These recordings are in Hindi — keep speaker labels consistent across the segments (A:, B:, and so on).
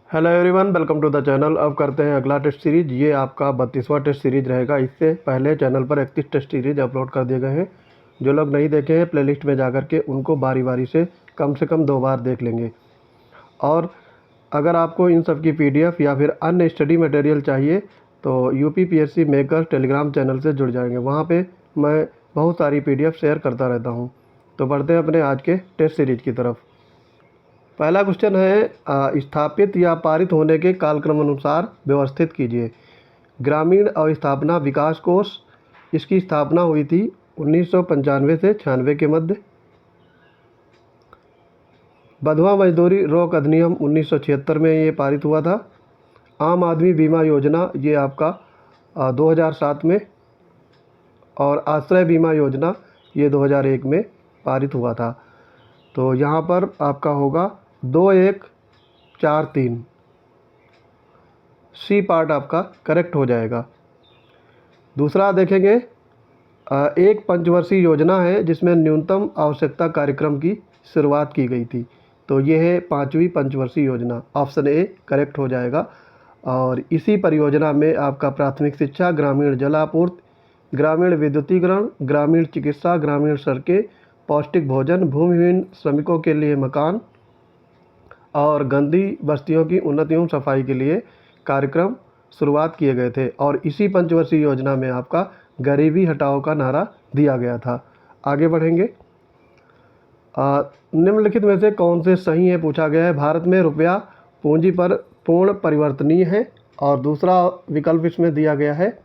A: Hello everyone, welcome to the channel. अब करते हैं अगला टेस्ट सीरीज। ये आपका 32वां टेस्ट सीरीज रहेगा। इससे पहले चैनल पर 31 टेस्ट सीरीज अपलोड कर दिए गए हैं। जो लोग नहीं देखे हैं, प्लेलिस्ट में जाकर के उनको बारी बारी से कम 2 बार देख लेंगे। और अगर आपको इन सब की PDF या फिर अन्य स्टडी मटेरियल चाहिए तो UPPSC मेकर टेलीग्राम चैनल से जुड़ जाएंगे। वहाँ पे मैं बहुत सारी PDF शेयर करता रहता हूँ। तो बढ़ते हैं अपने आज के टेस्ट सीरीज की तरफ। पहला क्वेश्चन है, स्थापित या पारित होने के कालक्रम अनुसार व्यवस्थित कीजिए। ग्रामीण अवस्थापना विकास कोष, इसकी स्थापना हुई थी 1995 से 96 के मध्य। बंधुआ मजदूरी रोक अधिनियम 1976 में ये पारित हुआ था। आम आदमी बीमा योजना ये आपका 2007 में, और आश्रय बीमा योजना ये 2001 में पारित हुआ था। तो यहाँ पर आपका होगा 2143, सी पार्ट आपका करेक्ट हो जाएगा। दूसरा देखेंगे, एक पंचवर्षीय योजना है जिसमें न्यूनतम आवश्यकता कार्यक्रम की शुरुआत की गई थी। तो ये है 5वीं पंचवर्षीय योजना। ऑप्शन ए करेक्ट हो जाएगा। और इसी परियोजना में आपका प्राथमिक शिक्षा, ग्रामीण जल आपूर्ति, ग्रामीण विद्युतीकरण, ग्रामीण चिकित्सा, ग्रामीण सड़कें, पौष्टिक भोजन, भूमिहीन श्रमिकों के लिए मकान और गंदी बस्तियों की उन्नति एवं सफाई के लिए कार्यक्रम शुरुआत किए गए थे। और इसी पंचवर्षीय योजना में आपका गरीबी हटाओ का नारा दिया गया था। आगे बढ़ेंगे। निम्नलिखित में से कौन से सही है पूछा गया है। भारत में रुपया पूंजी पर पूर्ण परिवर्तनीय है। और दूसरा विकल्प इसमें दिया गया है,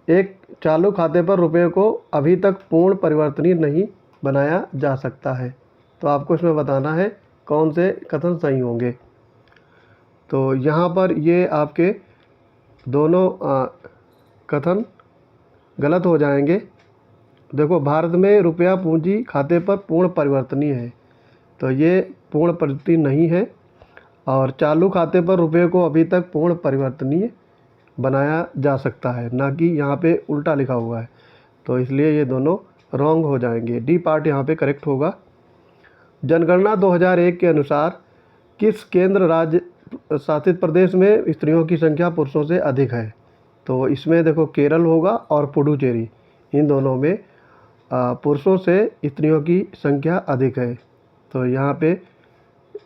A: एक चालू खाते पर रुपये को अभी तक पूर्ण परिवर्तनीय नहीं बनाया जा सकता है। तो आपको इसमें बताना है कौन से कथन सही होंगे। तो यहाँ पर ये आपके दोनों कथन गलत हो जाएंगे। देखो, भारत में रुपया पूंजी खाते पर पूर्ण परिवर्तनीय है, तो ये पूर्ण परिवर्तनीय नहीं है। और चालू खाते पर रुपये को अभी तक पूर्ण परिवर्तनीय बनाया जा सकता है, ना कि यहाँ पे उल्टा लिखा हुआ है। तो इसलिए ये दोनों रॉन्ग हो जाएंगे। डी पार्ट यहाँ पे करेक्ट होगा। जनगणना 2001 के अनुसार किस केंद्र राज्य शासित प्रदेश में स्त्रियों की संख्या पुरुषों से अधिक है। तो इसमें देखो, केरल होगा और पुडुचेरी, इन दोनों में पुरुषों से स्त्रियों की संख्या अधिक है। तो यहाँ पे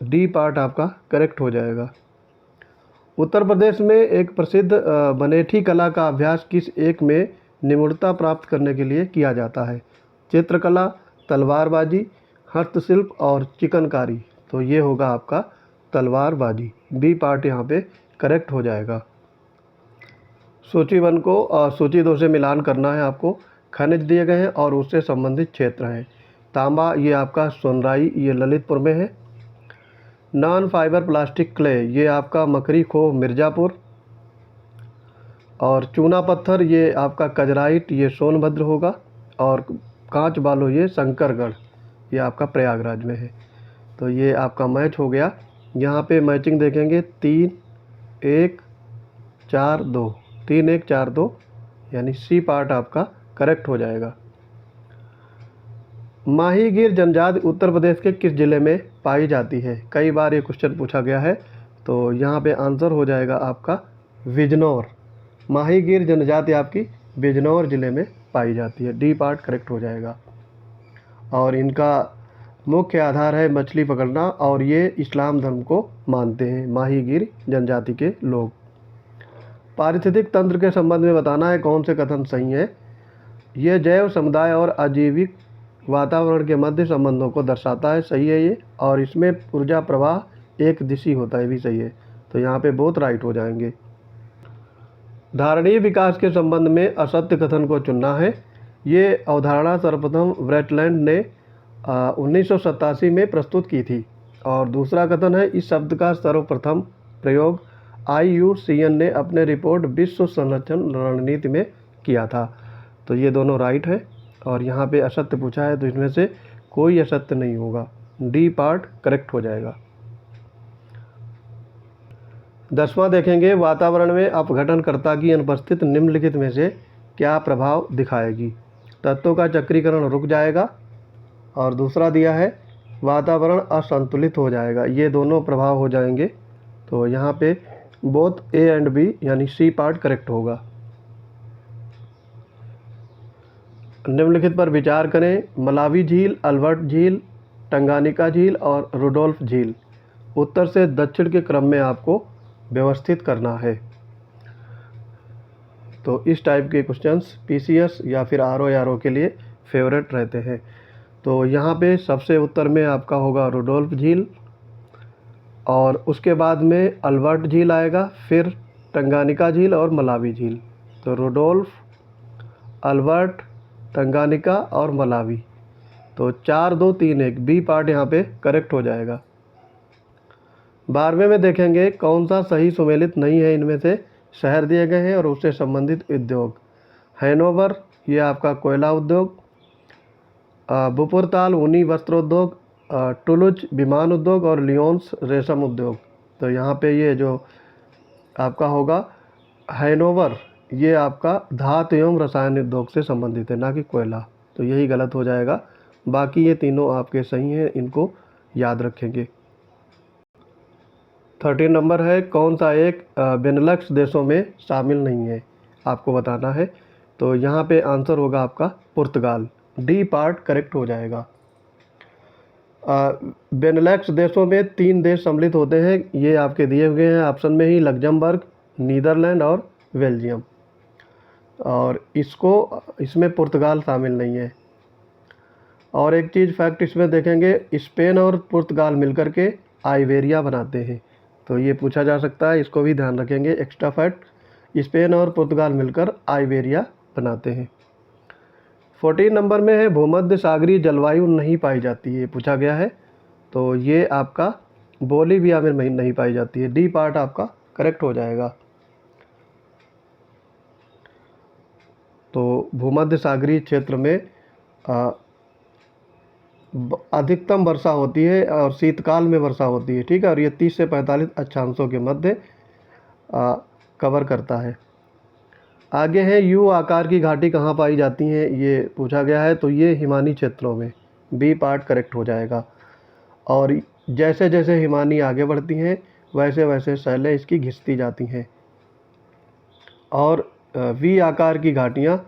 A: डी पार्ट आपका करेक्ट हो जाएगा। उत्तर प्रदेश में एक प्रसिद्ध बनेठी कला का अभ्यास किस एक में निपुणता प्राप्त करने के लिए किया जाता है। चित्रकला, तलवारबाजी, हस्तशिल्प और चिकनकारी। तो ये होगा आपका तलवारबाजी। बी पार्ट यहाँ पे करेक्ट हो जाएगा। सूची 1 को सूची 2 से मिलान करना है आपको। खनिज दिए गए हैं और उससे संबंधित क्षेत्र हैं। तांबा ये आपका सोनराई, ये ललितपुर में है। नॉन फाइबर प्लास्टिक क्ले ये आपका मकरी खो, मिर्ज़ापुर। और चूना पत्थर ये आपका कजराइट, ये सोनभद्र होगा। और कांच बालू ये शंकरगढ़, ये आपका प्रयागराज में है। तो ये आपका मैच हो गया। यहाँ पे मैचिंग देखेंगे 3 1 4 2, 3 1 4 2, यानी सी पार्ट आपका करेक्ट हो जाएगा। माहीगीर जनजाति उत्तर प्रदेश के किस जिले में पाई जाती है। कई बार ये क्वेश्चन पूछा गया है। तो यहाँ पे आंसर हो जाएगा आपका बिजनौर। माहीगीर जनजाति आपकी बिजनौर ज़िले में पाई जाती है। डी पार्ट करेक्ट हो जाएगा। और इनका मुख्य आधार है मछली पकड़ना, और ये इस्लाम धर्म को मानते हैं माहीगीर जनजाति के लोग। पारिस्थितिक तंत्र के संबंध में बताना है कौन से कथन सही है। ये जैव समुदाय और अजैविक वातावरण के मध्य संबंधों को दर्शाता है, सही है ये। और इसमें ऊर्जा प्रवाह एक दिशी होता है, भी सही है। तो यहाँ पे बोथ राइट हो जाएंगे। धारणीय विकास के संबंध में असत्य कथन को चुनना है। ये अवधारणा सर्वप्रथम ब्रेटलैंड ने 1987 में प्रस्तुत की थी। और दूसरा कथन है, इस शब्द का सर्वप्रथम प्रयोग IUCN ने अपने रिपोर्ट विश्व संरक्षण रणनीति में किया था। तो ये दोनों राइट है। और यहाँ पे असत्य पूछा है, तो इसमें से कोई असत्य नहीं होगा। डी पार्ट करेक्ट हो जाएगा। 10वां देखेंगे, वातावरण में अपघटनकर्ता की अनुपस्थिति निम्नलिखित में से क्या प्रभाव दिखाएगी। तत्वों का चक्रीकरण रुक जाएगा। और दूसरा दिया है वातावरण असंतुलित हो जाएगा। ये दोनों प्रभाव हो जाएंगे। तो यहाँ पे बोथ ए एंड बी यानी सी पार्ट करेक्ट होगा। निम्नलिखित पर विचार करें। मलावी झील, अल्बर्ट झील, टंगानिका झील और रुडोल्फ झील उत्तर से दक्षिण के क्रम में आपको व्यवस्थित करना है। तो इस टाइप के क्वेश्चंस पीसीएस या फिर आरओ के लिए फेवरेट रहते हैं। तो यहाँ पे सबसे उत्तर में आपका होगा रुडोल्फ झील, और उसके बाद में अल्बर्ट झील आएगा, फिर टंगानिका झील और मलावी झील। तो रुडोल्फ, अल्बर्ट, टंगानिका और मलावी। तो 4 2 3 1 बी पार्ट यहाँ पे करेक्ट हो जाएगा। 12वें में देखेंगे कौन सा सही सुमेलित नहीं है। इनमें से शहर दिए गए हैं और उससे संबंधित उद्योग। हैनोवर ये आपका कोयला उद्योग, बुपुरताल ऊनी वस्त्रोद्योग, टुलुज विमान उद्योग और लियोन्स रेशम उद्योग। तो यहाँ पे ये जो आपका होगा हैनोवर, ये आपका धातु एवं रसायन उद्योग से संबंधित है, ना कि कोयला। तो यही गलत हो जाएगा। बाकी ये तीनों आपके सही हैं, इनको याद रखेंगे। 13 नंबर है कौन सा एक बेनेलक्स देशों में शामिल नहीं है, आपको बताना है। तो यहाँ पे आंसर होगा आपका पुर्तगाल। डी पार्ट करेक्ट हो जाएगा। बेनेलक्स देशों में 3 देश सम्मिलित होते हैं, ये आपके दिए हुए हैं ऑप्शन में ही, लग्जमबर्ग, नीदरलैंड और बेल्जियम। और इसमें पुर्तगाल शामिल नहीं है। और एक चीज़ फैक्ट इसमें देखेंगे, स्पेन और पुर्तगाल मिलकर के आइबेरिया बनाते हैं। तो ये पूछा जा सकता है, इसको भी ध्यान रखेंगे। एक्स्ट्रा फैक्ट, स्पेन और पुर्तगाल मिलकर आइबेरिया बनाते हैं। 14 नंबर में है भूमध्य सागरीय जलवायु नहीं पाई जाती है, पूछा गया है। तो ये आपका बोलीविया में नहीं पाई जाती है। डी पार्ट आपका करेक्ट हो जाएगा। तो भूमध्य सागरीय क्षेत्र में अधिकतम वर्षा होती है और शीतकाल में वर्षा होती है, ठीक है। और ये 30 से 45 अक्षांशों के मध्य कवर करता है। आगे है यू आकार की घाटी कहाँ पाई जाती हैं, ये पूछा गया है। तो ये हिमानी क्षेत्रों में। बी पार्ट करेक्ट हो जाएगा। और जैसे जैसे हिमानी आगे बढ़ती हैं वैसे वैसे शैलें इसकी घिसती जाती हैं, और वी आकार की घाटियाँ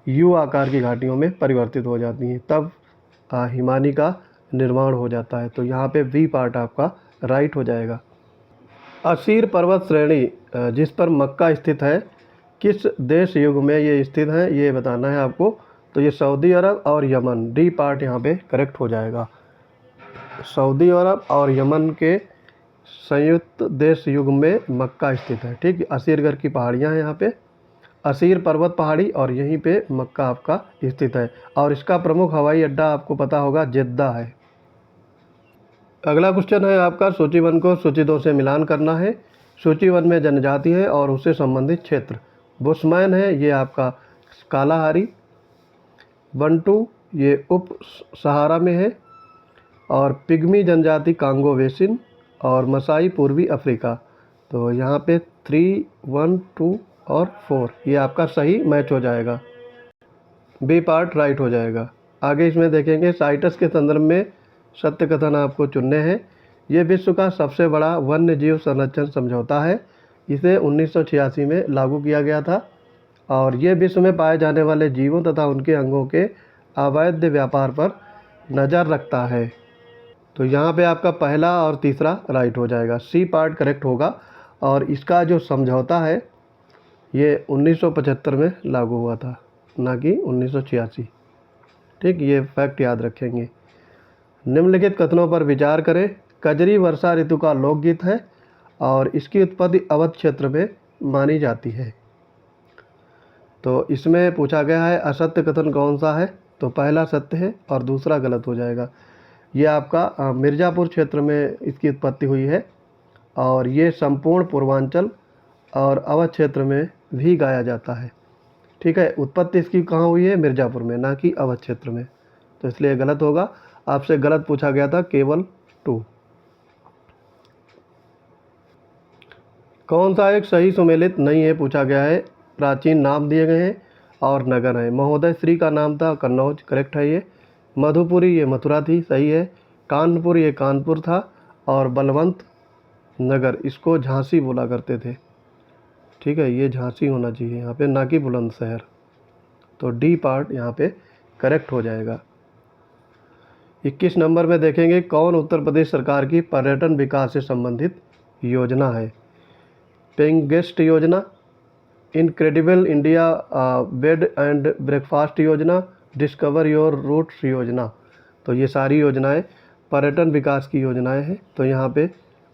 A: यू आकार की घाटियों में परिवर्तित हो जाती हैं, तब हिमानी का निर्माण हो जाता है। तो यहाँ पे वी पार्ट आपका राइट हो जाएगा। असीर पर्वत श्रेणी जिस पर मक्का स्थित है, किस देश युग में ये स्थित है, ये बताना है आपको। तो ये सऊदी अरब और यमन। डी पार्ट यहाँ पे करेक्ट हो जाएगा। सऊदी अरब और यमन के संयुक्त देश युग में मक्का स्थित है, ठीक है। असीरगढ़ की पहाड़ियाँ हैं यहाँ पे, असीर पर्वत पहाड़ी, और यहीं पे मक्का आपका स्थित है। और इसका प्रमुख हवाई अड्डा आपको पता होगा जेद्दा है। अगला क्वेश्चन है आपका सूची 1 को सूची 2 से मिलान करना है। सूची 1 में जनजाति है और उससे संबंधित क्षेत्र। बुशमैन है ये आपका कालाहारी, बंटू ये उप सहारा में है, और पिग्मी जनजाति कांगो बेसिन, और मसाई पूर्वी अफ्रीका। तो यहाँ पे 3, 1, 2 और 4 ये आपका सही मैच हो जाएगा। बी पार्ट राइट हो जाएगा। आगे इसमें देखेंगे साइटस के संदर्भ में सत्य कथन आपको चुनने हैं। ये विश्व का सबसे बड़ा वन्य जीव संरक्षण समझौता है। इसे 1986 में लागू किया गया था, और ये विश्व में पाए जाने वाले जीवों तथा उनके अंगों के अवैध व्यापार पर नज़र रखता है। तो यहाँ पे आपका पहला और तीसरा राइट हो जाएगा। सी पार्ट करेक्ट होगा। और इसका जो समझौता है ये 1975 में लागू हुआ था, ना कि 1986, ठीक। ये फैक्ट याद रखेंगे। निम्नलिखित कथनों पर विचार करें। कजरी वर्षा ऋतु का लोकगीत है और इसकी उत्पत्ति अवध क्षेत्र में मानी जाती है। तो इसमें पूछा गया है असत्य कथन कौन सा है। तो पहला सत्य है और दूसरा गलत हो जाएगा। ये आपका मिर्ज़ापुर क्षेत्र में इसकी उत्पत्ति हुई है, और ये संपूर्ण पूर्वांचल और अवध क्षेत्र में भी गाया जाता है, ठीक है। उत्पत्ति इसकी कहाँ हुई है, मिर्ज़ापुर में, ना कि अवध क्षेत्र में। तो इसलिए गलत होगा। आपसे गलत पूछा गया था केवल 2। कौन सा एक सही सुमेलित नहीं है पूछा गया है। प्राचीन नाम दिए गए हैं और नगर है। महोदय श्री का नाम था कन्नौज, करेक्ट है ये। मधुपुरी ये मथुरा थी, सही है। कानपुर ये कानपुर था, और बलवंत नगर, इसको झांसी बोला करते थे। ठीक है, ये झांसी होना चाहिए यहाँ पे, ना कि बुलंदशहर। तो डी पार्ट यहाँ पे करेक्ट हो जाएगा। 21 नंबर में देखेंगे, कौन उत्तर प्रदेश सरकार की पर्यटन विकास से संबंधित योजना है? पेइंग गेस्ट योजना, incredible India bed and breakfast योजना, डिस्कवर योर रूट्स योजना। तो ये सारी योजनाएं पर्यटन विकास की योजनाएं हैं। तो यहाँ पे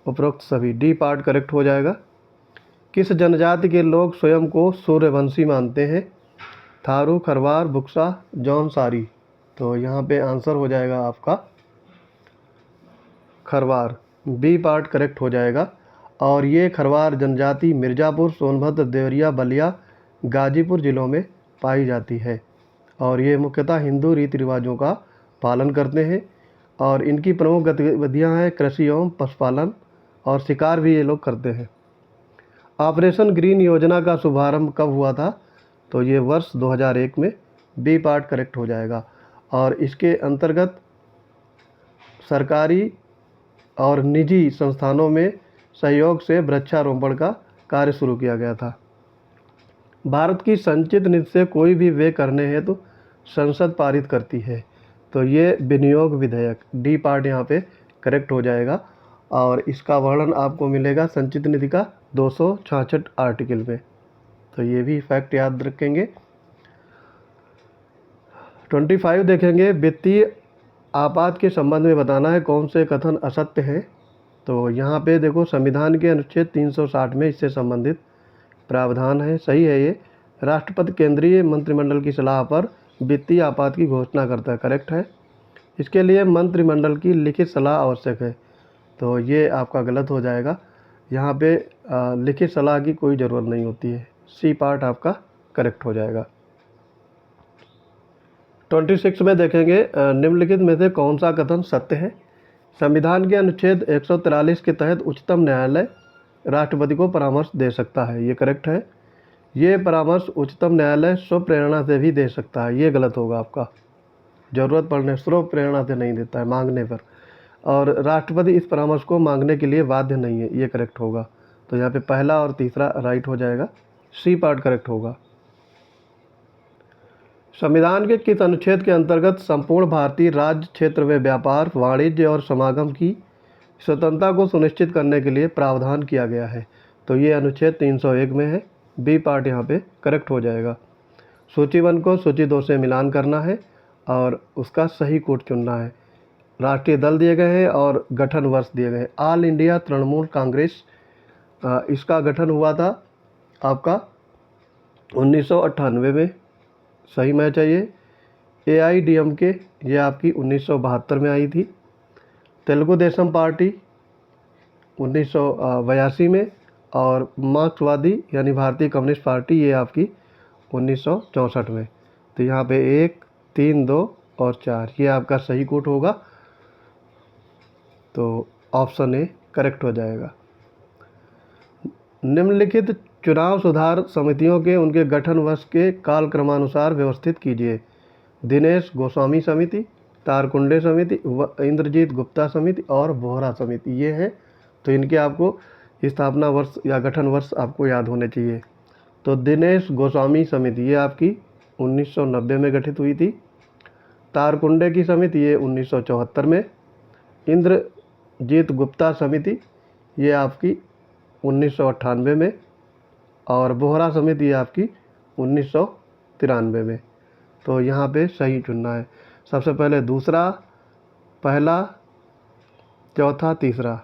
A: उपरोक्त सभी डी पार्ट करेक्ट हो जाएगा। किस जनजाति के लोग स्वयं को सूर्यवंशी मानते हैं? थारू, खरवार, बुक्सा, जौनसारी। तो यहाँ पे आंसर हो जाएगा आपका खरवार, बी पार्ट करेक्ट हो जाएगा। और ये खरवार जनजाति मिर्ज़ापुर, सोनभद्र, देवरिया, बलिया, गाजीपुर ज़िलों में पाई जाती है। और ये मुख्यतः हिंदू रीति रिवाजों का पालन करते हैं। और इनकी प्रमुख गतिविधियाँ हैं कृषि एवं पशुपालन, और शिकार भी ये लोग करते हैं। ऑपरेशन ग्रीन योजना का शुभारंभ कब हुआ था? तो ये वर्ष 2001 में, बी पार्ट करेक्ट हो जाएगा। और इसके अंतर्गत सरकारी और निजी संस्थानों में सहयोग से वृक्षारोपण का कार्य शुरू किया गया था। भारत की संचित निधि से कोई भी व्यय करने हेतु संसद पारित करती है। तो ये विनियोग विधेयक, डी पार्ट यहाँ पे करेक्ट हो जाएगा। और इसका वर्णन आपको मिलेगा संचित निधि का 266 आर्टिकल में। तो ये भी फैक्ट याद रखेंगे। 25 देखेंगे, वित्तीय आपात के संबंध में बताना है कौन से कथन असत्य हैं। तो यहाँ पे देखो, संविधान के अनुच्छेद 360 में इससे संबंधित प्रावधान है, सही है ये। राष्ट्रपति केंद्रीय मंत्रिमंडल की सलाह पर वित्तीय आपात की घोषणा करता है, करेक्ट है। इसके लिए मंत्रिमंडल की लिखित सलाह आवश्यक है। तो ये आपका गलत हो जाएगा। यहाँ पे लिखित सलाह की कोई ज़रूरत नहीं होती है, सी पार्ट आपका करेक्ट हो जाएगा। 26 में देखेंगे, निम्नलिखित में से कौन सा कथन सत्य है? संविधान के अनुच्छेद 143 के तहत उच्चतम न्यायालय राष्ट्रपति को परामर्श दे सकता है, ये करेक्ट है। ये परामर्श उच्चतम न्यायालय स्व प्रेरणा से भी दे सकता है, ये गलत होगा आपका। ज़रूरत पड़ने स्व प्रेरणा से नहीं देता है, मांगने पर। और राष्ट्रपति इस परामर्श को मांगने के लिए बाध्य नहीं है, ये करेक्ट होगा। तो यहाँ पे पहला और तीसरा राइट हो जाएगा, सी पार्ट करेक्ट होगा। संविधान के किस अनुच्छेद के अंतर्गत संपूर्ण भारतीय राज्य क्षेत्र में व्यापार, वाणिज्य और समागम की स्वतंत्रता को सुनिश्चित करने के लिए प्रावधान किया गया है? तो ये अनुच्छेद 301 में है, बी पार्ट यहाँ पे करेक्ट हो जाएगा। सूची 1 को सूची 2 से मिलान करना है और उसका सही कोड चुनना है। राष्ट्रीय दल दिए गए हैं और गठन वर्ष दिए गए हैं। ऑल इंडिया तृणमूल कांग्रेस, इसका गठन हुआ था आपका 1998 में, सही मैच चाहिए। AIDMK, ये आपकी 1972 में आई थी। तेलुगु देशम पार्टी 1982 में। और मार्क्सवादी यानी भारतीय कम्युनिस्ट पार्टी, ये आपकी 1964 में। तो यहाँ पे 1, 3, 2 और 4 ये आपका सही कोड होगा। तो ऑप्शन ए करेक्ट हो जाएगा। निम्नलिखित चुनाव सुधार समितियों के उनके गठन वर्ष के कालक्रमानुसार व्यवस्थित कीजिए। दिनेश गोस्वामी समिति, तारकुंडे समिति, इंद्रजीत गुप्ता समिति और बोहरा समिति, ये हैं। तो इनके आपको स्थापना वर्ष या गठन वर्ष आपको याद होने चाहिए। तो दिनेश गोस्वामी समिति ये आपकी 1990 में गठित हुई थी। तारकुंडे की समिति ये 1974 में। इंद्रजीत गुप्ता समिति ये आपकी 1998 में। और बोहरा समिति ये आपकी 1993 में। तो यहाँ पे सही चुनना है। सबसे पहले दूसरा, पहला, चौथा, तीसरा।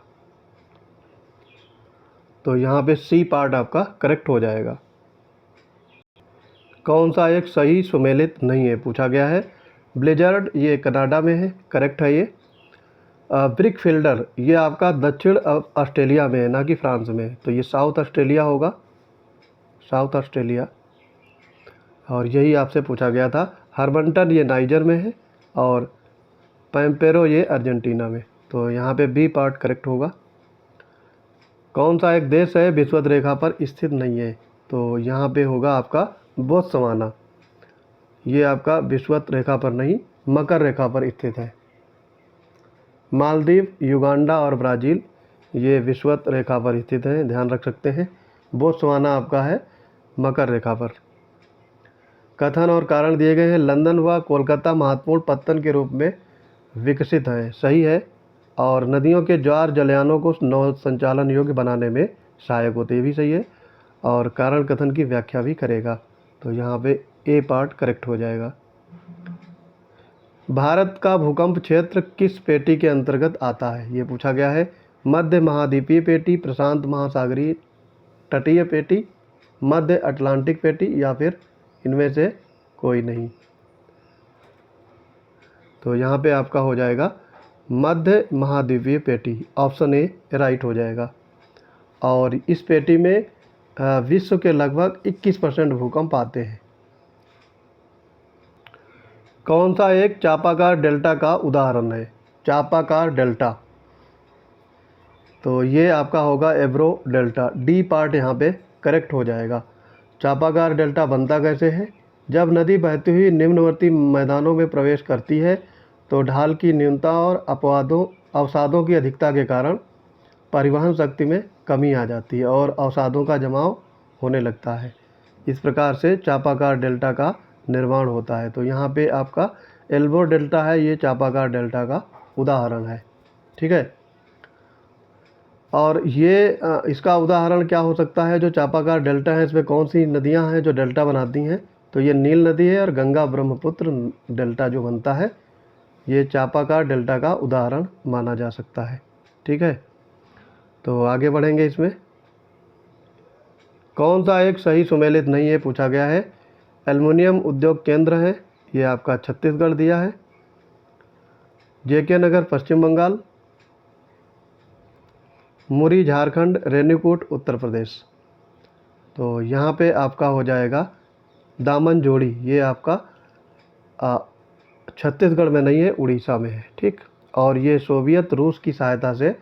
A: तो यहाँ पे सी पार्ट आपका करेक्ट हो जाएगा। कौन सा एक सही सुमेलित नहीं है पूछा गया है। ब्लिजर्ड ये कनाडा में है, करेक्ट है ये। ब्रिक फील्डर ये आपका दक्षिण ऑस्ट्रेलिया में है, ना कि फ्रांस में। तो ये साउथ ऑस्ट्रेलिया होगा, साउथ ऑस्ट्रेलिया। और यही आपसे पूछा गया था। हर्बंटन ये नाइजर में है और पैम्पेरो ये अर्जेंटीना में। तो यहाँ पे बी पार्ट करेक्ट होगा। कौन सा एक देश है विषुवत रेखा पर स्थित नहीं है? तो यहाँ पे होगा आपका बोत्सवाना, ये आपका विषुवत रेखा पर नहीं मकर रेखा पर स्थित है। मालदीव, युगांडा और ब्राज़ील ये विषुवत रेखा पर स्थित है, ध्यान रख सकते हैं। बोत्सवाना आपका है मकर रेखा पर। कथन और कारण दिए गए हैं। लंदन व कोलकाता महत्वपूर्ण पत्तन के रूप में विकसित हैं, सही है। और नदियों के ज्वार जलयानों को नौ संचालन योग्य बनाने में सहायक होते, ये भी सही है। और कारण कथन की व्याख्या भी करेगा, तो यहाँ पे ए पार्ट करेक्ट हो जाएगा। भारत का भूकंप क्षेत्र किस पेटी के अंतर्गत आता है, ये पूछा गया है। मध्य महाद्वीपीय पेटी, प्रशांत महासागरीय तटीय पेटी, मध्य अटलांटिक पेटी, या फिर इनमें से कोई नहीं। तो यहाँ पे आपका हो जाएगा मध्य महाद्वीपीय पेटी, ऑप्शन ए राइट हो जाएगा। और इस पेटी में विश्व के लगभग 21% भूकंप आते हैं। कौन सा एक चापाकार डेल्टा का उदाहरण है? चापाकार डेल्टा, तो ये आपका होगा एब्रो डेल्टा, डी पार्ट यहाँ पे करेक्ट हो जाएगा। चापाकार डेल्टा बनता कैसे है? जब नदी बहती हुई निम्नवर्ती मैदानों में प्रवेश करती है तो ढाल की न्यूनता और अवसादों की अधिकता के कारण परिवहन शक्ति में कमी आ जाती है और अवसादों का जमाव होने लगता है। इस प्रकार से चापाकार डेल्टा का निर्माण होता है। तो यहाँ पे आपका एल्बो डेल्टा है, ये चापाकार डेल्टा का उदाहरण है, ठीक है। और ये इसका उदाहरण क्या हो सकता है? जो चापाकार डेल्टा है इसमें कौन सी नदियाँ हैं जो डेल्टा बनाती हैं? तो ये नील नदी है और गंगा ब्रह्मपुत्र डेल्टा जो बनता है ये चापाकार डेल्टा का उदाहरण माना जा सकता है, ठीक है। तो आगे बढ़ेंगे। इसमें कौन सा एक सही सुमेलित नहीं है पूछा गया है। एल्युमिनियम उद्योग केंद्र है, ये आपका छत्तीसगढ़ दिया है। जेके नगर पश्चिम बंगाल, मुरी झारखंड, रेणुकूट उत्तर प्रदेश। तो यहाँ पे आपका हो जाएगा दामन जोड़ी, ये आपका छत्तीसगढ़ में नहीं है, उड़ीसा में है, ठीक। और ये सोवियत रूस की सहायता से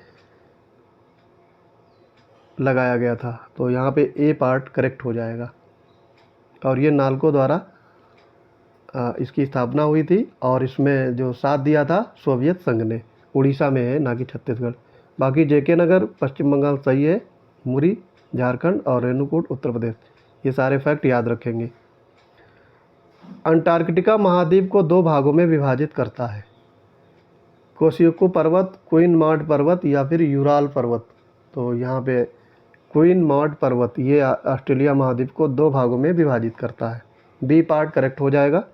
A: लगाया गया था, तो यहाँ पे ए पार्ट करेक्ट हो जाएगा। और ये नाल्को द्वारा इसकी स्थापना हुई थी और इसमें जो साथ दिया था सोवियत संघ ने। उड़ीसा में है, ना कि छत्तीसगढ़। बाकी जेके नगर पश्चिम बंगाल सही है, मुरी झारखंड और रेणुकूट उत्तर प्रदेश, ये सारे फैक्ट याद रखेंगे। अंटार्कटिका महाद्वीप को दो भागों में विभाजित करता है। कोशियोकू पर्वत, क्वीन मॉड पर्वत, या फिर यूराल पर्वत। तो यहाँ पे क्वीन मॉड पर्वत ये ऑस्ट्रेलिया महाद्वीप को दो भागों में विभाजित करता है, बी पार्ट करेक्ट हो जाएगा।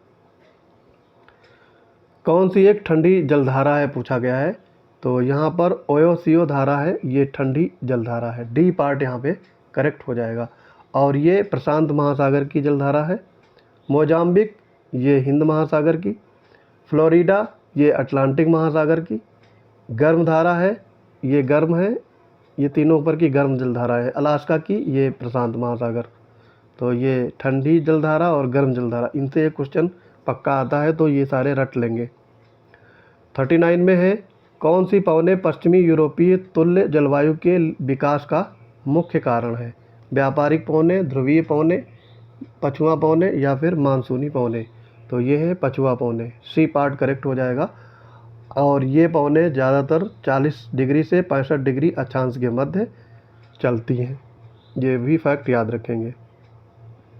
A: कौन सी एक ठंडी जलधारा है पूछा गया है। तो यहाँ पर ओयोसियो धारा है, ये ठंडी जलधारा है, डी पार्ट यहाँ पे करेक्ट हो जाएगा। और ये प्रशांत महासागर की जलधारा है। मोजाम्बिक ये हिंद महासागर की। फ्लोरिडा ये अटलांटिक महासागर की। गर्म धारा है, ये गर्म है, ये तीनों ऊपर की गर्म जलधारा है। अलास्का की ये प्रशांत महासागर। तो ये ठंडी जलधारा और गर्म जलधारा, इनसे एक क्वेश्चन पक्का आता है, तो ये सारे रट लेंगे। 39 में है, कौन सी पवने पश्चिमी यूरोपीय तुल्य जलवायु के विकास का मुख्य कारण है? व्यापारिक पवने, ध्रुवीय पवने, पछुआ पवने, या फिर मानसूनी पवने। तो ये है पछुआ पवने, सी पार्ट करेक्ट हो जाएगा। और ये पवने ज़्यादातर 40 डिग्री से 65 डिग्री अक्षांश के मध्य चलती हैं, ये भी फैक्ट याद रखेंगे।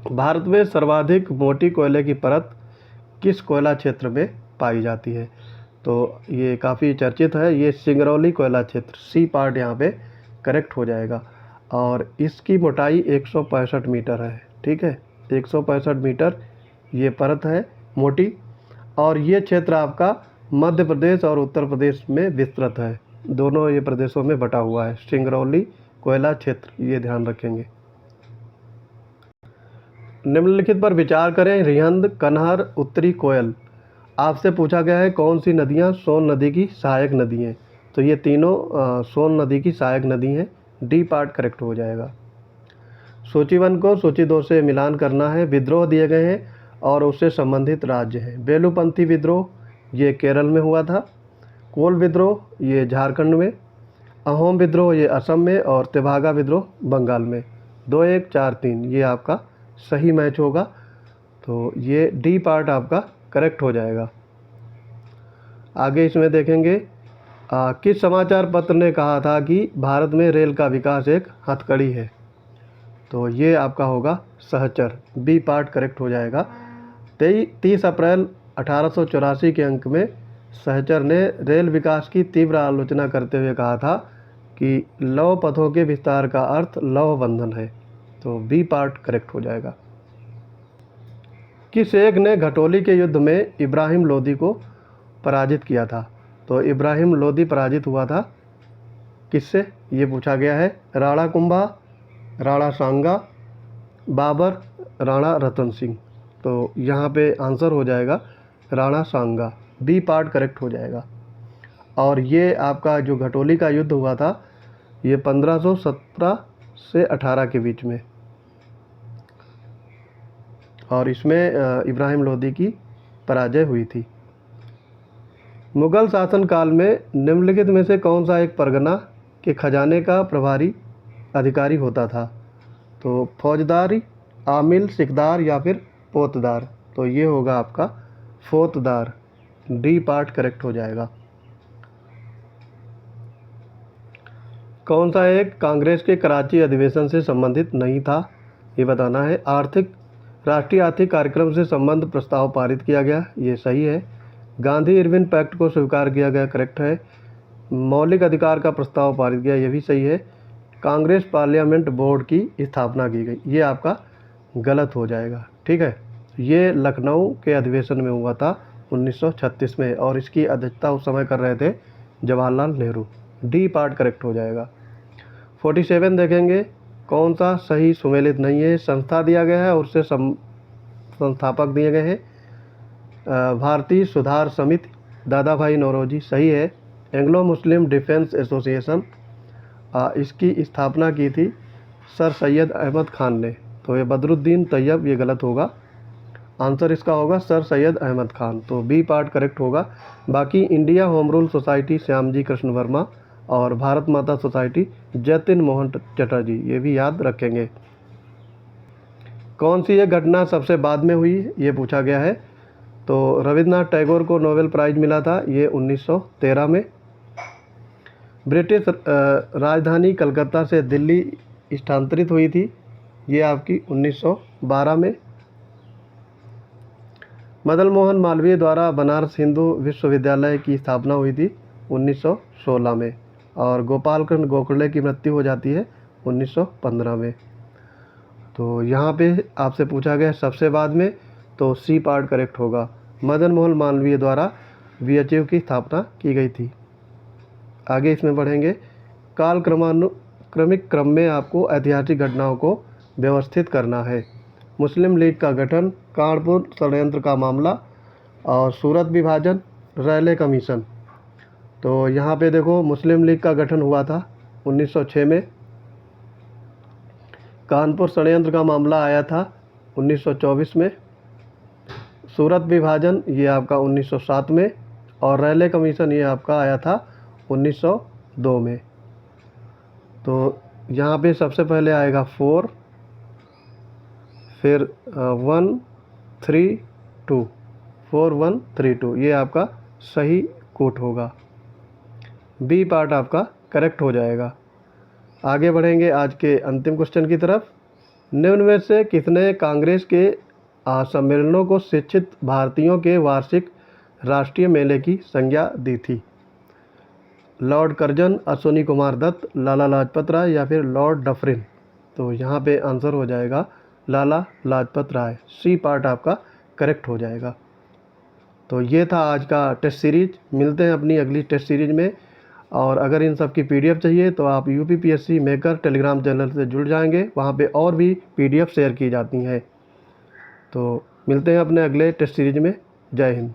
A: भारत में सर्वाधिक मोटी कोयले की परत किस कोयला क्षेत्र में पाई जाती है? तो ये काफ़ी चर्चित है, ये सिंगरौली कोयला क्षेत्र, सी पार्ट यहाँ पे करेक्ट हो जाएगा। और इसकी मोटाई 165 मीटर है, ठीक है, 165 मीटर ये परत है मोटी। और ये क्षेत्र आपका मध्य प्रदेश और उत्तर प्रदेश में विस्तृत है, दोनों ये प्रदेशों में बटा हुआ है, सिंगरौली कोयला क्षेत्र, ये ध्यान रखेंगे। निम्नलिखित पर विचार करें। रिहंद, कन्हार, उत्तरी कोयल। आपसे पूछा गया है कौन सी नदियाँ सोन नदी की सहायक नदी हैं। तो ये तीनों सोन नदी की सहायक नदी हैं, डी पार्ट करेक्ट हो जाएगा। सूची 1 को सूची 2 से मिलान करना है। विद्रोह दिए गए हैं और उससे संबंधित राज्य हैं। बेलूपंथी विद्रोह ये केरल में हुआ था। कोल विद्रोह ये झारखंड में। अहोम विद्रोह ये असम में। और तेभागा विद्रोह बंगाल में। 2, 1, 4, 3 ये आपका सही मैच होगा। तो ये डी पार्ट आपका करेक्ट हो जाएगा। आगे इसमें देखेंगे किस समाचार पत्र ने कहा था कि भारत में रेल का विकास एक हथकड़ी है? तो ये आपका होगा सहचर, बी पार्ट करेक्ट हो जाएगा। 30 अप्रैल 1884 के अंक में सहचर ने रेल विकास की तीव्र आलोचना करते हुए कहा था कि लौह पथों के विस्तार का अर्थ लौह बंधन है। तो बी पार्ट करेक्ट हो जाएगा। किस एक ने घटोली के युद्ध में इब्राहिम लोदी को पराजित किया था? तो इब्राहिम लोदी पराजित हुआ था किससे, ये पूछा गया है। राणा कुंभा, राणा सांगा, बाबर, राणा रतन सिंह। तो यहाँ पे आंसर हो जाएगा राणा सांगा, बी पार्ट करेक्ट हो जाएगा। और ये आपका जो घटोली का युद्ध हुआ था ये 1517 से 18 के बीच में, और इसमें इब्राहिम लोदी की पराजय हुई थी। मुगल शासनकाल में निम्नलिखित में से कौन सा एक परगना के खजाने का प्रभारी अधिकारी होता था? तो फौजदारी, आमिल, सिकदार या फिर पोतदार। तो ये होगा आपका फौजदार, डी पार्ट करेक्ट हो जाएगा। कौन सा एक कांग्रेस के कराची अधिवेशन से संबंधित नहीं था, ये बताना है। राष्ट्रीय आर्थिक कार्यक्रम से संबंध प्रस्ताव पारित किया गया, ये सही है। गांधी इरविन पैक्ट को स्वीकार किया गया, करेक्ट है। मौलिक अधिकार का प्रस्ताव पारित किया, ये भी सही है। कांग्रेस पार्लियामेंट बोर्ड की स्थापना की गई, ये आपका गलत हो जाएगा, ठीक है। ये लखनऊ के अधिवेशन में हुआ था 1936 में, और इसकी अध्यक्षता उस समय कर रहे थे Jawaharlal Nehru, D part correct हो जाएगा। 47 देखेंगे, कौन सा सही सुमेलित नहीं है। संस्था दिया गया है और उससे संस्थापक दिए गए हैं। भारतीय सुधार समिति, दादा भाई नौरोजी, सही है। एंग्लो मुस्लिम डिफेंस एसोसिएशन, इसकी स्थापना की थी सर सैयद अहमद खान ने। तो ये बदरुद्दीन तैयब, ये गलत होगा। आंसर इसका होगा सर सैयद अहमद खान, तो बी पार्ट करेक्ट होगा। बाकी India home rule society Shyamji Krishna Verma, और भारत माता सोसाइटी जतिन मोहन चटर्जी, ये भी याद रखेंगे। कौन सी ये घटना सबसे बाद में हुई, ये पूछा गया है। तो रविन्द्रनाथ टैगोर को नोबेल प्राइज़ मिला था, ये 1913 में। ब्रिटिश राजधानी कलकत्ता से दिल्ली स्थानांतरित हुई थी, ये आपकी 1912 में। मदन मोहन मालवीय द्वारा बनारस हिंदू विश्वविद्यालय की स्थापना हुई थी 1916 में, और गोपाल कृष्ण गोखले की मृत्यु हो जाती है 1915 में। तो यहाँ पे आपसे पूछा गया सबसे बाद में, तो सी पार्ट करेक्ट होगा। मदन मोहन मालवीय द्वारा VHU की स्थापना की गई थी। आगे इसमें बढ़ेंगे। क्रमिक क्रम में आपको ऐतिहासिक घटनाओं को व्यवस्थित करना है। मुस्लिम लीग का गठन, कानपुर षड्यंत्र का मामला, और सूरत विभाजन, रैले कमीशन। तो यहाँ पे देखो, मुस्लिम लीग का गठन हुआ था 1906 में। कानपुर षड्यंत्र का मामला आया था 1924 में। सूरत विभाजन ये आपका 1907 में, और रैले कमीशन ये आपका आया था 1902 में। तो यहाँ पे सबसे पहले आएगा 4, फिर 1 3 2, 4 1 3 2, ये आपका सही कोट होगा। बी पार्ट आपका करेक्ट हो जाएगा। आगे बढ़ेंगे आज के अंतिम क्वेश्चन की तरफ। निम्न में से किसने कांग्रेस के सम्मेलनों को शिक्षित भारतीयों के वार्षिक राष्ट्रीय मेले की संज्ञा दी थी? लॉर्ड कर्जन, अश्विनी कुमार दत्त, लाला लाजपत राय या फिर लॉर्ड डफरिन। तो यहाँ पे आंसर हो जाएगा लाला लाजपत राय, सी पार्ट आपका करेक्ट हो जाएगा। तो ये था आज का टेस्ट सीरीज। मिलते हैं अपनी अगली टेस्ट सीरीज में, और अगर इन सब की PDF चाहिए तो आप UPPSC मेकर टेलीग्राम चैनल से जुड़ जाएंगे, वहाँ पे और भी PDF शेयर की जाती हैं। तो मिलते हैं अपने अगले टेस्ट सीरीज में। जय हिंद।